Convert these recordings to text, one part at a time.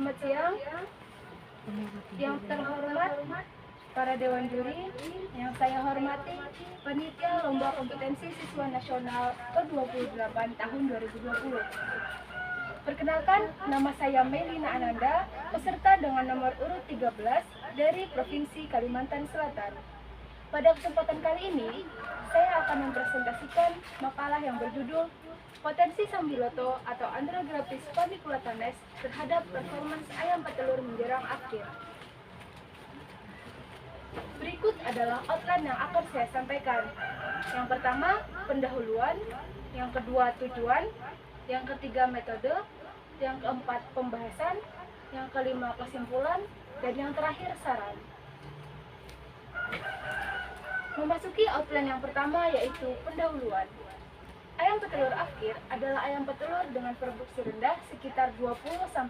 Selamat siang, yang terhormat para dewan juri, yang saya hormati panitia Lomba Kompetensi Siswa Nasional ke-28 tahun 2020. Perkenalkan, nama saya Melina Ananda, peserta dengan nomor urut 13 dari Provinsi Kalimantan Selatan. Pada kesempatan kali ini, saya akan mempresentasikan makalah yang berjudul Potensi Sambiloto atau Andrographis paniculatanes terhadap performance ayam petelur menjelang akhir. Berikut adalah outline yang akan saya sampaikan. Yang pertama, pendahuluan. Yang kedua, tujuan. Yang ketiga, metode. Yang keempat, pembahasan. Yang kelima, kesimpulan. Dan yang terakhir, saran. Memasuki outline yang pertama, yaitu pendahuluan. Ayam petelur akhir adalah ayam petelur dengan produksi rendah sekitar 20-25%,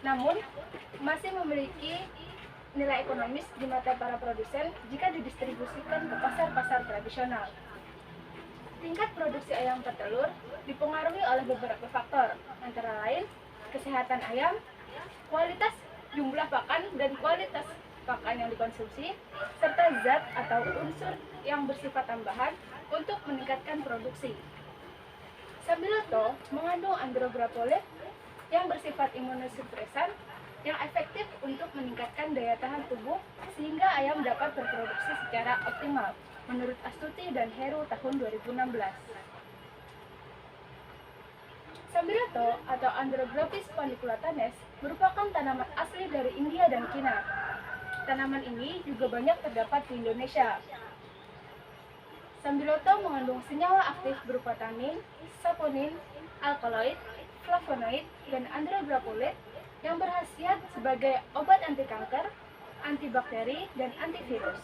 namun masih memiliki nilai ekonomis di mata para produsen jika didistribusikan ke pasar-pasar tradisional. Tingkat produksi ayam petelur dipengaruhi oleh beberapa faktor, antara lain kesehatan ayam, kualitas jumlah pakan dan kualitas pakan yang dikonsumsi, serta zat atau unsur yang bersifat tambahan untuk meningkatkan produksi. Sambiloto mengandung andrograpolet yang bersifat imunosupresan yang efektif untuk meningkatkan daya tahan tubuh sehingga ayam dapat berproduksi secara optimal, menurut Astuti dan Heru tahun 2016. Sambiloto atau Andrographis paniculatanes merupakan tanaman asli dari India dan Cina. Tanaman ini juga banyak terdapat di Indonesia. Sambiloto mengandung senyawa aktif berupa tannin, saponin, alkaloid, flavonoid, dan andrograpolet yang berkhasiat sebagai obat anti kanker, antibakteri, dan antivirus.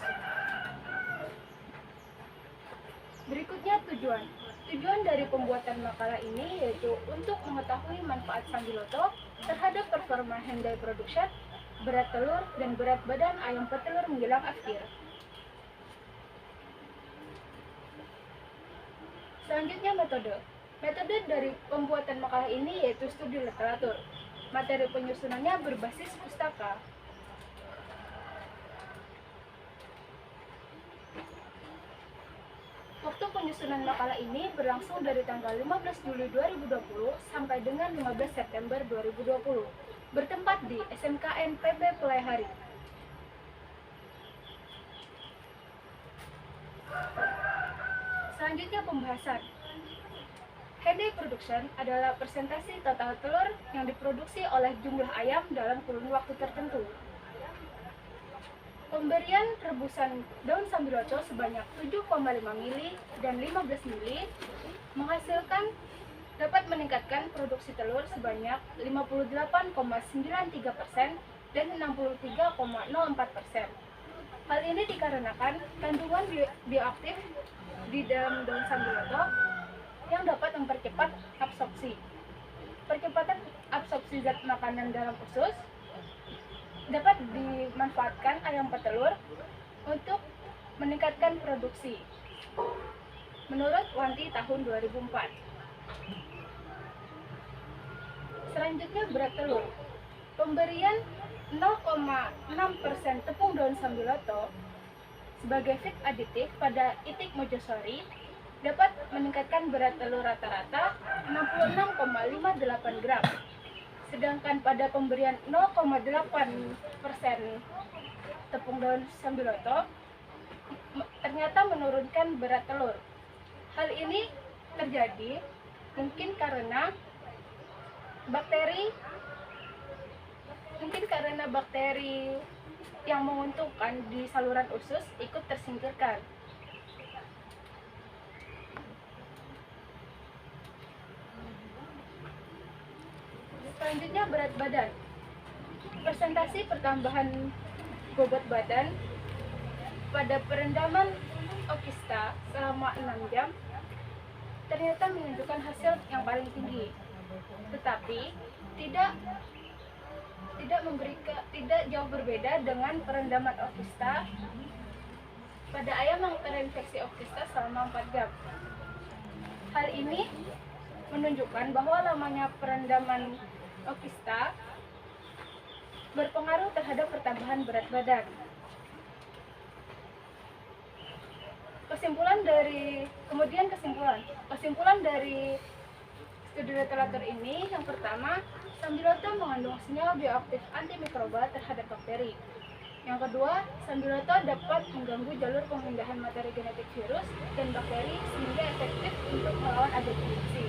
Berikutnya tujuan. Tujuan dari pembuatan makalah ini yaitu untuk mengetahui manfaat Sambiloto terhadap performa Hendai production, berat telur, dan berat badan ayam petelur menjelang akhir. Selanjutnya metode. Metode dari pembuatan makalah ini yaitu studi literatur. Materi penyusunannya berbasis pustaka. Waktu penyusunan makalah ini berlangsung dari tanggal 15 Juli 2020 sampai dengan 15 September 2020. Bertempat di SMKN PB Pelaihari. Selanjutnya pembahasan. Hendai production adalah persentase total telur yang diproduksi oleh jumlah ayam dalam kurun waktu tertentu. Pemberian rebusan daun sambiloto sebanyak 7,5 mili dan 15 mili menghasilkan dapat meningkatkan produksi telur sebanyak 58,93% dan 63,04%. Hal ini dikarenakan kandungan bioaktif di dalam daun sambiloto yang dapat mempercepat absorpsi. Percepatan absorpsi zat makanan dalam usus dapat dimanfaatkan ayam petelur untuk meningkatkan produksi. Menurut Wanti tahun 2004. Selanjutnya berat telur. Pemberian 0,6% tepung daun sambiloto sebagai feed aditif pada itik mojosori dapat meningkatkan berat telur rata-rata 66,58 gram. Sedangkan pada pemberian 0,8% tepung daun sambiloto ternyata menurunkan berat telur. Hal ini terjadi mungkin karena bakteri yang menguntungkan di saluran usus ikut tersingkirkan. Selanjutnya berat badan. Presentasi pertambahan bobot badan pada perendaman Okista selama 6 jam ternyata menunjukkan hasil yang paling tinggi. Tetapi tidak jauh berbeda dengan perendaman Okista pada ayam yang terinfeksi Okista selama 4 jam. Hal ini menunjukkan bahwa lamanya perendaman okista berpengaruh terhadap pertambahan berat badan. Kesimpulan dari studi literatur ini, yang pertama, sambiloto mengandung senyawa bioaktif antimikroba terhadap bakteri. Yang kedua, sambiloto dapat mengganggu jalur pemindahan materi genetik virus dan bakteri sehingga efektif untuk melawan agen infeksi.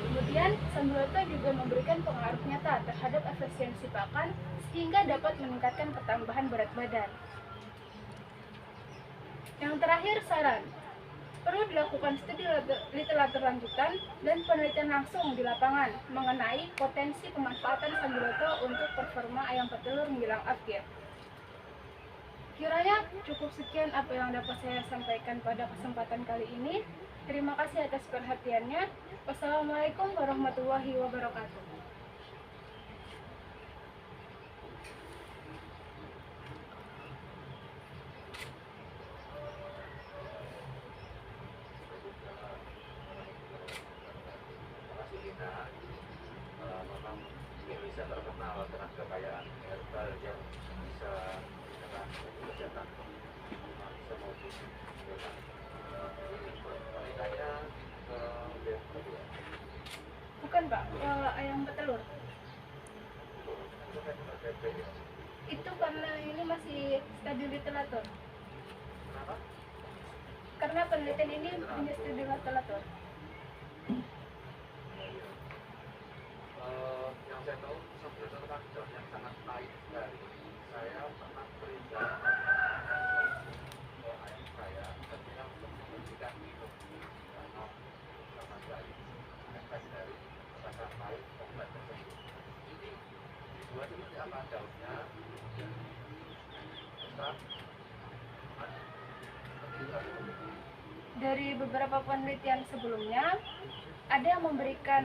Kemudian, sambiloto juga memberikan pengaruh nyata terhadap efisiensi pakan sehingga dapat meningkatkan pertambahan berat badan. Yang terakhir, saran. Perlu dilakukan studi literatur lanjutan dan penelitian langsung di lapangan mengenai potensi pemanfaatan sambiloto untuk performa ayam petelur menjelang akhir. Kiranya cukup sekian apa yang dapat saya sampaikan pada kesempatan kali ini. Terima kasih atas perhatiannya. Wassalamualaikum warahmatullahi wabarakatuh. Memang Indonesia terkenal dengan kekayaan herbal yang bisa menyerang kesehatan manusia maupun hewan. Pertanyaannya Bukan Pak, ayam petelur. Itu karena ini masih studi literatur. kenapa? Karena penelitian ini punya studi literatur. Yang saya tahu sambiloto adalah daun yang sangat pahit sekali. Saya pernah berikan ayam saya ketika untuk memberikan minum karena sama sekali efek dari rasa pahit obat tersebut. Ini dibuat seperti apa daunnya? Ekstrak Dari beberapa penelitian sebelumnya, ada yang memberikan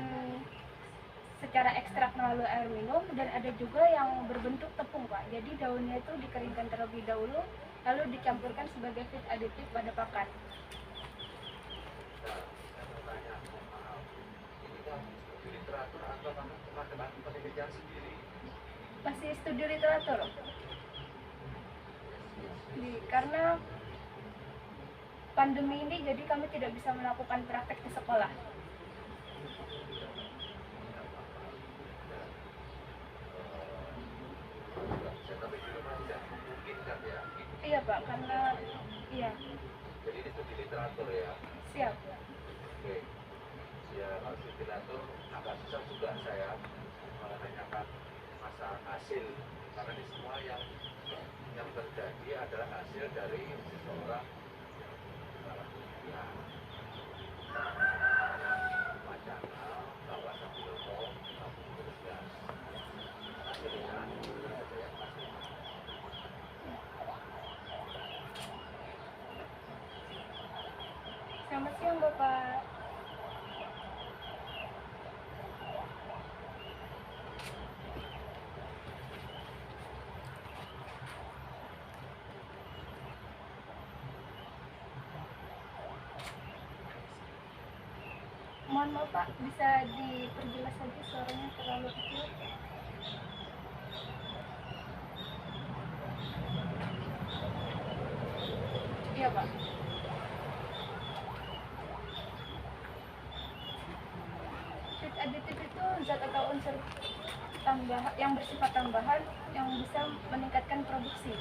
secara ekstrak melalui air minum dan ada juga yang berbentuk tepung Pak. Jadi daunnya itu dikeringkan terlebih dahulu lalu dicampurkan sebagai feed aditif pada pakan. Nah, saya mau tanya, mohon maaf, ini kan studi literatur atau kamu teman-teman penelitian sendiri? Masih studi literatur. Karena pandemi ini jadi kami tidak bisa melakukan praktek di sekolah. Tapi di rumah tidak memungkinkan ya. Iya Pak, karena iya. Jadi ini studi literatur ya. Siap. Oke. Ya kalau studi literatur agak susah juga saya menanyakan masa hasil karena ini semua yang terjadi adalah hasil dari seseorang yang wacana bahwa sambiloto bekerja hasilnya ada yang pasti. Selamat siang Bapak. Mohon maaf Pak, bisa diperjelas saja suaranya terlalu kecil. Iya Pak. Feed aditif itu zat atau unsur yang bersifat tambahan yang bisa meningkatkan produksi.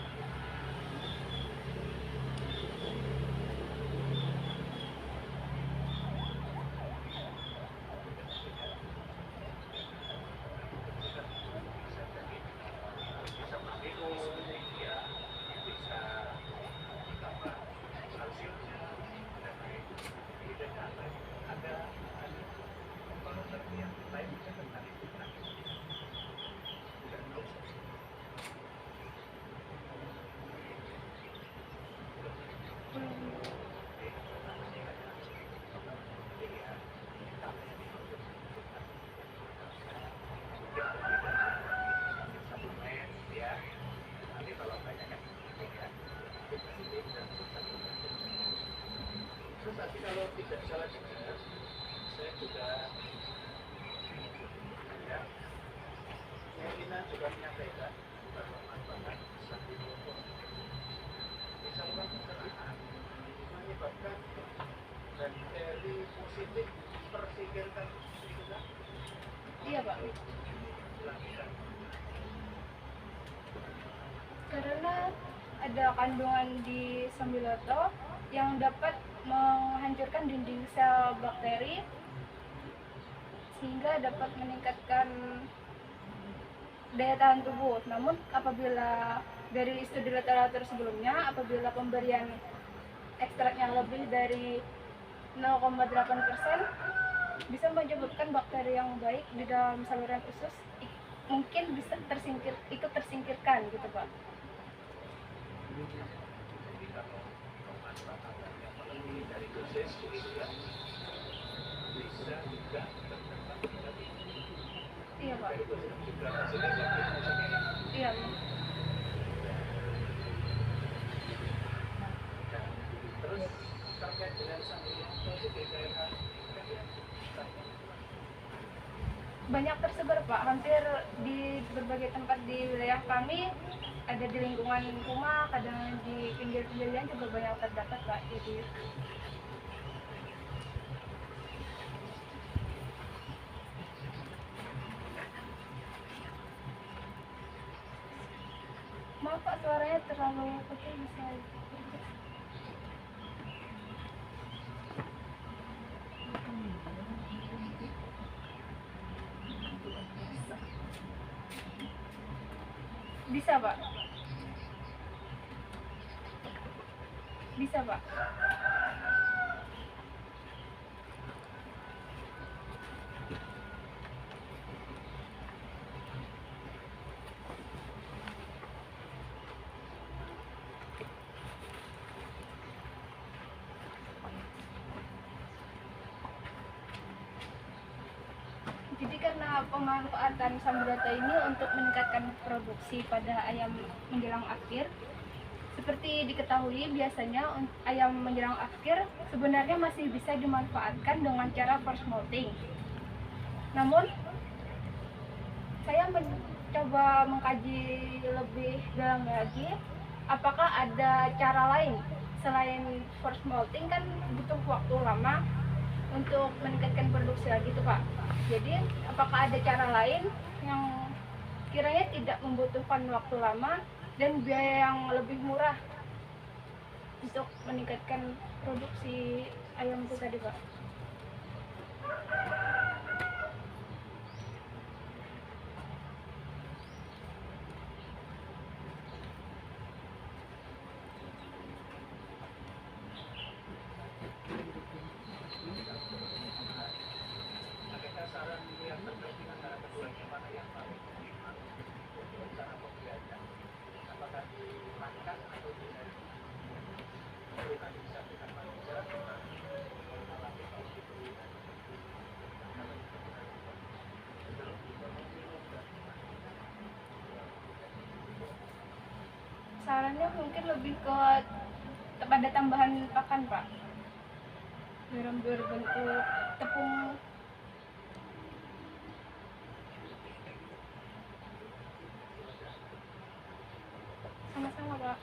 dipikirkan itu kan? Iya Pak, karena ada kandungan di sambiloto yang dapat menghancurkan dinding sel bakteri sehingga dapat meningkatkan daya tahan tubuh. Namun apabila dari studi literatur sebelumnya, apabila pemberian ekstrak yang lebih dari 0,8% bisa menyebabkan bakteri yang baik di dalam saluran usus mungkin bisa ikut tersingkirkan gitu Pak. Jadi kalau pemanfaatan yang melebihi dari dosis gitu ya, bisa juga terdapat negatif. Iya Pak. Dari dosis juga hasilnya negatif misalnya ya. Iya. Dan terus terkait dengan sambiloto itu DKH Banyak tersebar Pak, hampir di berbagai tempat di wilayah kami, ada di lingkungan rumah, kadang di pinggir-pinggir jalan juga banyak terdapat Pak. Jadi maaf Pak, suaranya terlalu kecil, bisa bisa Pak. Bisa Pak. Jadi karena pemanfaatan sambiloto ini untuk meningkatkan produksi pada ayam menjelang akhir, seperti diketahui biasanya ayam menjelang akhir sebenarnya masih bisa dimanfaatkan dengan cara force molting. Namun saya mencoba mengkaji lebih dalam lagi, apakah ada cara lain selain force molting, kan butuh waktu lama untuk meningkatkan produksi lagi tuh Pak. Jadi apakah ada cara lain yang kiranya tidak membutuhkan waktu lama dan biaya yang lebih murah untuk meningkatkan produksi ayam itu tadi Pak? adakah saran yang terkait dengan antara keduanya mana yang paling optimal untuk cara pembeliannya? Apakah dimakan atau dihari? Itu kan bisa dengan manusia alami kalau diberi Sarannya mungkin lebih ke pada tambahan pakan Pak, dalam berbentuk tepung. Sama-sama Pak.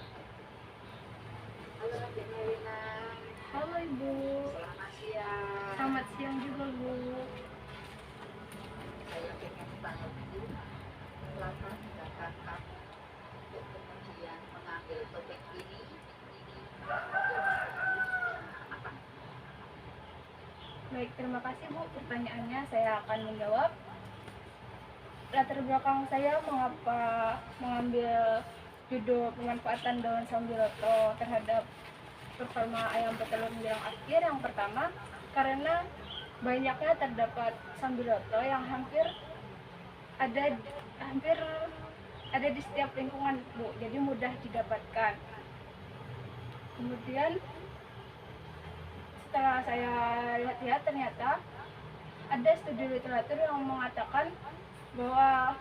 Halo Mbak Melina, Halo Ibu. selamat siang. Selamat siang juga Bu. Saya ingin tanya dulu, latar belakang kamu untuk kemudian mengambil topik ini apa? Baik, terima kasih Bu pertanyaannya, saya akan menjawab. Latar belakang saya mengapa mengambil judul pemanfaatan daun sambiloto terhadap performa ayam petelur menjelang akhir. Yang pertama, karena banyaknya terdapat sambiloto yang hampir ada di setiap lingkungan Bu, jadi mudah didapatkan. Kemudian setelah saya lihat-lihat, ternyata ada studi literatur yang mengatakan bahwa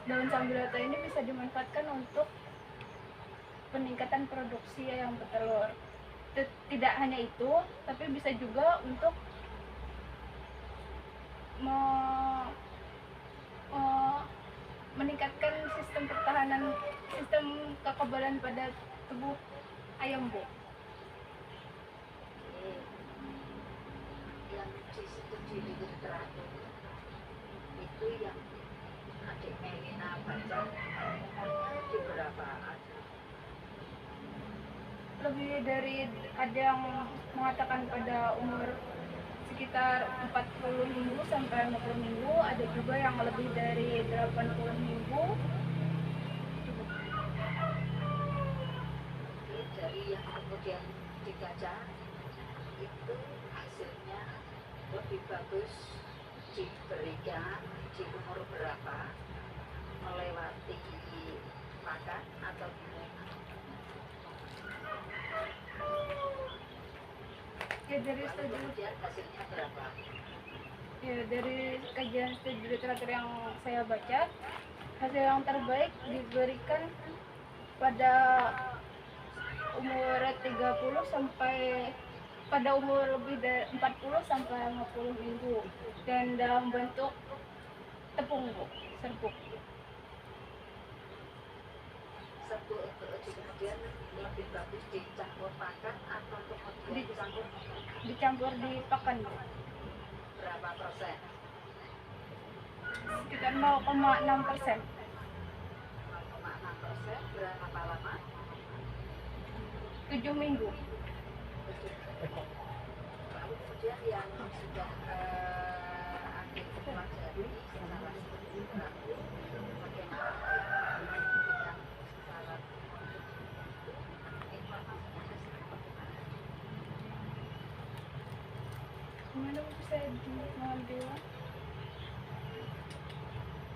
daun sambiloto ini bisa dimanfaatkan untuk peningkatan produksi ayam petelur. Tidak hanya itu, tapi bisa juga untuk meningkatkan sistem kekebalan pada tubuh ayam Bu. Yang uji studi literatur itu yang adik Melina baca umurnya di berapa aja? Lebih dari, ada yang mengatakan pada umur sekitar 40 minggu sampai 50 minggu, ada juga yang lebih dari 80 minggu. Oke, dari yang kemudian dibaca itu hasilnya lebih bagus diberikan di umur berapa, melewati pakan atau gimana? Ya dari Lalu studi kemudian hasilnya berapa? Ya, dari kajian studi literatur yang saya baca, hasil yang terbaik diberikan pada umur 30 sampai pada umur lebih dari 40 sampai 50 minggu, dan dalam bentuk tepung, Bu, serbuk. Serbuk untuk uji kemudian lebih bagus dicampur pakan atau kemudian Dicampur di pakan, Bu. berapa persen? Sekitar 0,6%. 0,6%. Berapa lama? 7 minggu. Lalu kemudian yang sudah akhir pelajari secara studi literatur, bagaimana yang diberikan secara informasinya hasilnya bagaimana? Gimana bisa mengambil?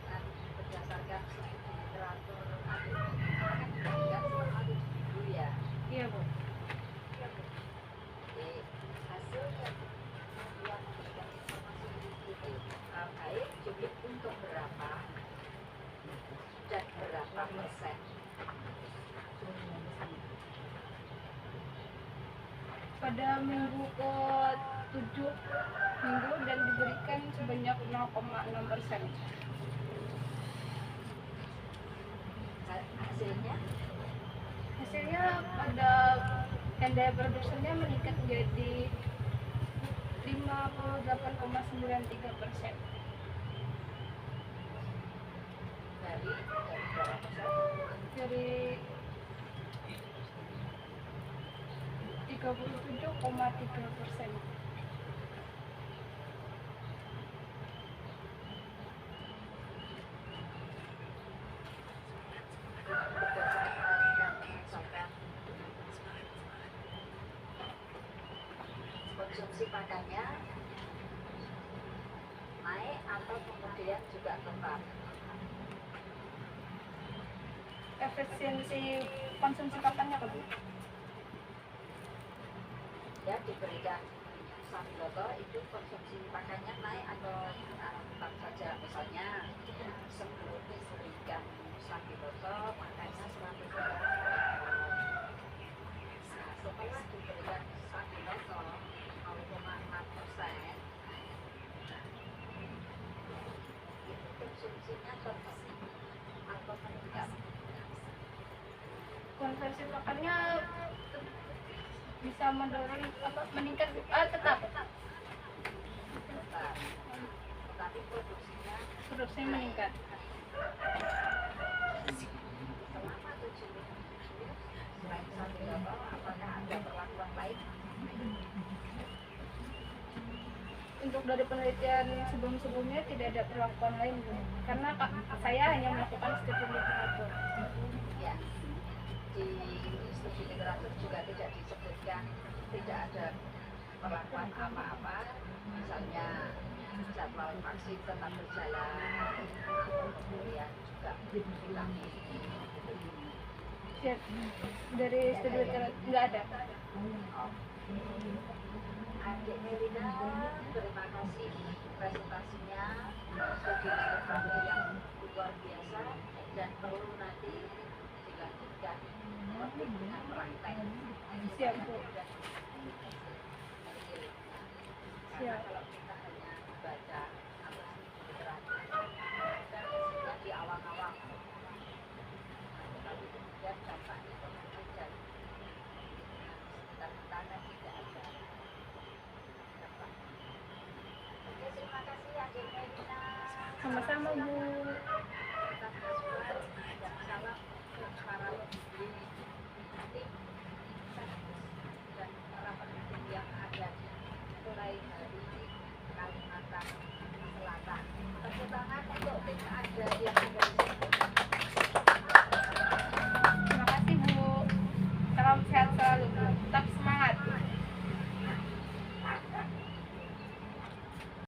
Dan berdasarkan studi literatur adik kan diberikan selama 7 minggu ya. Iya, Bu. Jadi hasil yang memberikan informasi itu baik cukup untuk berapa dan berapa persen. Pada minggu ke-7 minggu dan diberikan sebanyak 0,6%. Hasilnya Hasilnya pada daya produksinya meningkat menjadi 58,93%. dari berapa persen? Dari 37,3%. Berdasarkan misalkan konsumsi pakannya naik atau kemudian juga tetap? Efisiensi konsumsi pakannya, Bu. Ya, diberikan Sambiloto itu konsumsi pakannya naik atau tetap saja, misalnya sebelum diberikan Sambiloto makannya 100 gram. Nah, setelah diberikan Sambiloto 0,6%, itu konsumsinya tetap atau meningkat? Konversi pakannya bisa mendorong meningkat, tetap Tetap. Tetapi produksinya meningkat. selama 7 minggu selain Sambiloto apakah ada perlakuan lain? Untuk dari penelitian sebelum-sebelumnya tidak ada perlakuan lain, Bu. Karena saya hanya melakukan studi literatur. Ya, di studi literatur juga tidak disebutkan, tidak ada perlakuan apa-apa, misalnya jadwal vaksin tetap berjalan atau kemudian juga vitamin. Ya, dari studi literatur nggak ada. Adik Melina, terima kasih presentasinya, studi literatur yang luar biasa dan perlu nanti dilanjutkan dengan praktek. Siap, Bu. Karena Siap. kalau kita hanya baca atau studi literatur, dan hasilnya di awang-awang, tapi kemudian dampaknya kemudian dan sekitar kita kan tidak ada dampak. Sama-sama Bu. Kita bersuara ajak salam untuk para lebih nanti dan para pendukung yang ada mulai dari Kalimantan Selatan. Tepuk tangan untuk tim ada yang